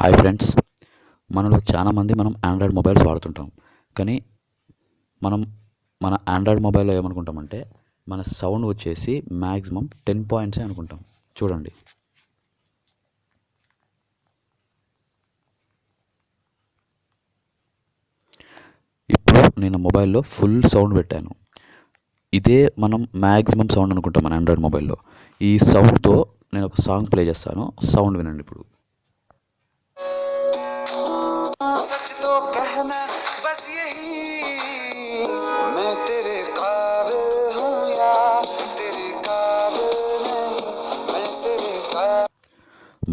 Hi friends, మనలో చాలామంది Android mobiles వాడుతుంటాం. కానీ మన ఆండ్రాయిడ్ మొబైల్లో ఏమనుకుంటామంటే మన సౌండ్ వచ్చేసి మ్యాక్సిమం 10 పాయింట్సే అనుకుంటాం. చూడండి, ఇప్పుడు నేను మొబైల్లో ఫుల్ సౌండ్ పెట్టాను. ఇదే మనం మ్యాక్సిమం సౌండ్ అనుకుంటాం మన ఆండ్రాయిడ్ మొబైల్లో. ఈ సౌండ్తో నేను ఒక సాంగ్ ప్లే చేస్తాను, సౌండ్ వినండి ఇప్పుడు. सच तो कहना बस यही मैं तेरे काबिल हूँ या तेरे काबिल नहीं मैं तेरे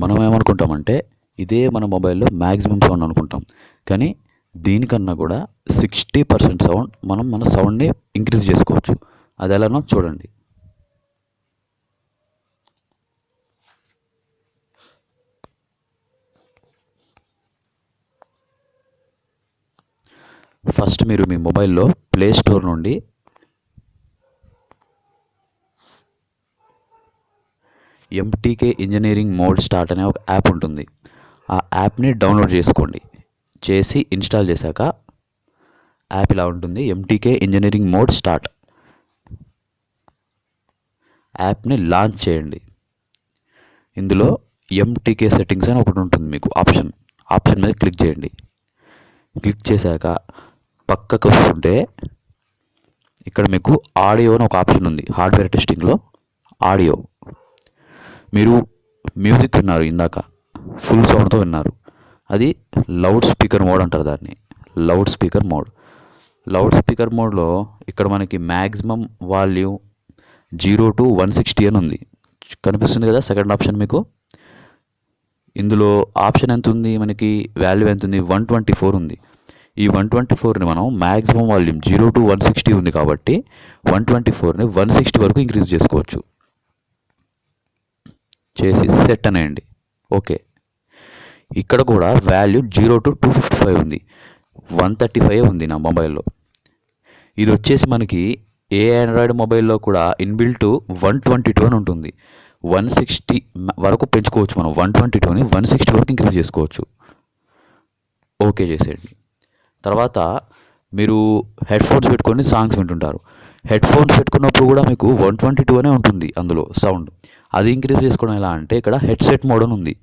మనం ఏమనుకుంటామంటే ఇదే మన మొబైల్లో మ్యాక్సిమం సౌండ్ అనుకుంటాం. కానీ దీనికన్నా కూడా 60% సౌండ్ మనం మన సౌండ్ని ఇంక్రీజ్ చేసుకోవచ్చు. అది ఎలానో చూడండి. ఫస్ట్ మీరు మీ మొబైల్లో ప్లే స్టోర్ నుండి ఎంటీకే ఇంజనీరింగ్ మోడ్ స్టార్ట్ అనే ఒక యాప్ ఉంటుంది. ఆ యాప్ని డౌన్లోడ్ చేసుకోండి. చేసి ఇన్స్టాల్ చేశాక యాప్ ఇలా ఉంటుంది, ఎంటీకే ఇంజనీరింగ్ మోడ్ స్టార్ట్. యాప్ని లాంచ్ చేయండి. ఇందులో ఎంటీకే సెట్టింగ్స్ అని ఒకటి ఉంటుంది, మీకు ఆప్షన్ మీద క్లిక్ చేయండి. క్లిక్ చేశాక పక్కకు వస్తుంటే ఇక్కడ మీకు ఆడియో అని ఒక ఆప్షన్ ఉంది. హార్డ్వేర్ టెస్టింగ్లో ఆడియో, మీరు మ్యూజిక్ విన్నారు ఇందాక, ఫుల్ సౌండ్తో విన్నారు. అది లౌడ్ స్పీకర్ మోడ్ అంటారు దాన్ని. లౌడ్ స్పీకర్ మోడ్లో ఇక్కడ మనకి మ్యాక్సిమం వాల్యూమ్ 0 to 160 అని ఉంది, కనిపిస్తుంది కదా సెకండ్ ఆప్షన్ మీకు. ఇందులో ఆప్షన్ ఎంత ఉంది, మనకి వాల్యూ ఎంత ఉంది, 124 ఉంది. ఈ 124ని మనం మ్యాక్సిమం వాల్యూమ్ 0 to 160 ఉంది కాబట్టి 124ని 160 వరకు ఇంక్రీజ్ చేసుకోవచ్చు. చేసి సెట్ అనేయండి. ఓకే, ఇక్కడ కూడా వాల్యూ 0 to 255 ఉంది, 135 ఉంది నా మొబైల్లో. ఇది వచ్చేసి మనకి ఏ ఆండ్రాయిడ్ మొబైల్లో కూడా ఇన్బిల్ట్ 122 అని ఉంటుంది. 160 వరకు పెంచుకోవచ్చు మనం. 122ని 160 వరకు ఇంక్రీజ్ చేసుకోవచ్చు. ఓకే చేసేయండి. తర్వాత మీరు హెడ్ ఫోన్స్ పెట్టుకొని సాంగ్స్ వింటుంటారు. హెడ్ ఫోన్స్ పెట్టుకున్నప్పుడు కూడా మీకు 122 అనే ఉంటుంది అందులో సౌండ్. అది ఇంక్రీజ్ చేసుకోవడం ఎలా అంటే ఇక్కడ హెడ్సెట్ మోడ్ అని ఉంది.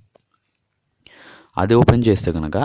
అది ఓపెన్ చేస్తే కనుక